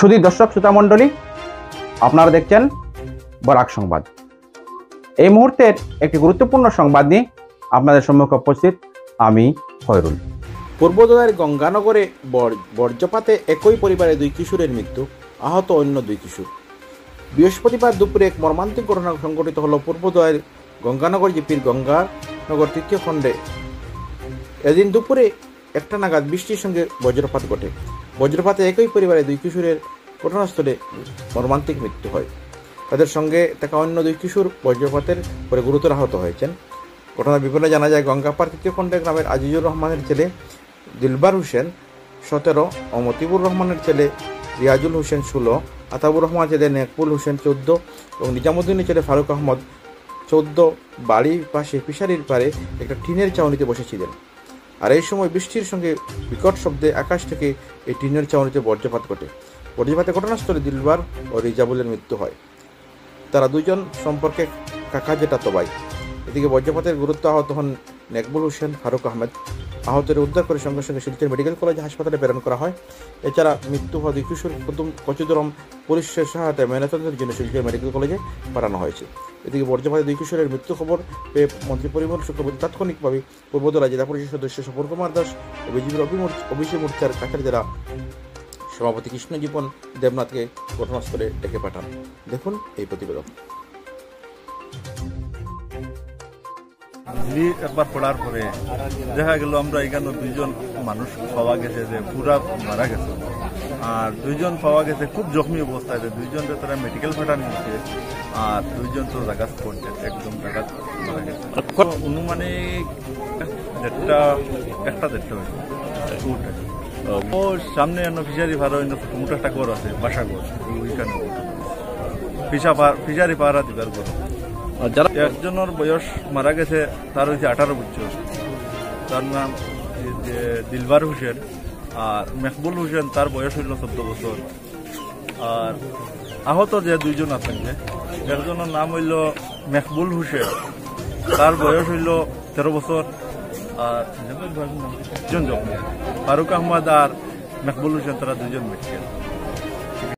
সুধী দর্শক শ্রোতা মণ্ডলী, আপনারা দেখছেন বরাক সংবাদ। এই মুহূর্তের একটি গুরুত্বপূর্ণ সংবাদ নিয়ে আপনাদের সম্মুখে উপস্থিত আমি খয়রুল। পূর্বদয়ের গঙ্গানগরে বর্জ্যপাতে একই পরিবারে 2 কিশোরের মৃত্যু, আহত অন্য 2 কিশোর। বৃহস্পতিবার দুপুরে এক মর্মান্তিক ঘটনা সংঘটিত হল পূর্বদয়ের গঙ্গানগর জিপির গঙ্গানগর তৃতীয় খণ্ডে। এদিন দুপুরে 1টা নাগাদ বৃষ্টির সঙ্গে বজ্রপাত ঘটে। বজ্রপাতে একই পরিবারে 2 কিশোরের ঘটনাস্থলে মর্মান্তিক মৃত্যু হয়। তাদের সঙ্গে থাকা অন্য 2 কিশোর বজ্রপাতের পরে গুরুতর আহত হয়েছেন। ঘটনার বিবরণে জানা যায়, গঙ্গাপাড় তৃতীয় খণ্ডে গ্রামের আজিজুর রহমানের ছেলে দিলবার হোসেন 17 ও মতিবুর রহমানের ছেলে রিয়াজুল হোসেন 16, আতাবুর রহমানের ছেলে নেকবুল হোসেন 14 এবং নিজামুদ্দিনের ছেলে ফারুক আহমদ 14 বাড়ির পাশে ফিশারির পারে একটা টিনের চাউনিতে বসেছিলেন। আর এই সময় বৃষ্টির সঙ্গে বিকট শব্দে আকাশ থেকে এই টিনের চাউনিতে বজ্রপাত ঘটে। বজ্রপাতে ঘটনাস্থলে দিলবার ও রিজাবুলের মৃত্যু হয়। তারা দুজন সম্পর্কে কাকা জেঠাতো ভাই। এদিকে বজ্রপাতের গুরুত্ব আহত হন নেকবুল হোসেন, ফারুক আহমেদ। আহতদের উদ্ধার করে সঙ্গে সঙ্গে শিলচর মেডিকেল কলেজ হাসপাতালে প্রেরণ করা হয়। এছাড়া মৃত্যু হওয়া 2 কিশোর কচুদরম পুলিশের সহায়তায় ময়নাতদন্তের জন্য শিলচর মেডিকেল কলেজে পাঠানো হয়েছে। এদিকে বজ্রপাতে 2 কিশোরের মৃত্যু খবর পেয়ে মন্ত্রী পরিমল শুক্রবর্তী তাৎক্ষণিকভাবে পূর্বদলা জেলা পরিষদ সদস্য স্বপন কুমার দাস ও বিজেপির ওবিসি মোর্চার কাছাড় জেলা সভাপতি কৃষ্ণজীবন দেবনাথকে ঘটনাস্থলে ডেকে পাঠান। দেখুন এই প্রতিবেদন। একবার পড়ার পরে দেখা গেল আমরা এখানে 2 জন মানুষ পাওয়া গেছে যে পুরা মারা গেছে, আর 2 জন পাওয়া গেছে খুব জখমি অবস্থায়। 2 জন তারা মেডিকেল ফাটানো হয়েছে, আর 2 জন তো জায়গা পড়ছে একদম জায়গা মারা গেছে। অনুমানিক 1:30 হয়েছে। ও সামনে ফিশারি ভাড়া মোটা একটা ঘর আছে, বাসা ঘর, ওইখানে ফিশারি পাহারা দিবার ঘর। একজনের বয়স মারা গেছে, তার হয়েছে 18 বছর, তার নাম দিলবার হোসেন। আর মেকবুল হোসেন, তার বয়স হইল 14 বছর। আর আহত যে 2 জন আছেন, একজনের নাম হইল মেকবুল হোসেন, তার বয়স হইল 13 বছর। আর ফারুক আহমদ আর মেকবুল হোসেন, তারা 2 জন মেডিকেল।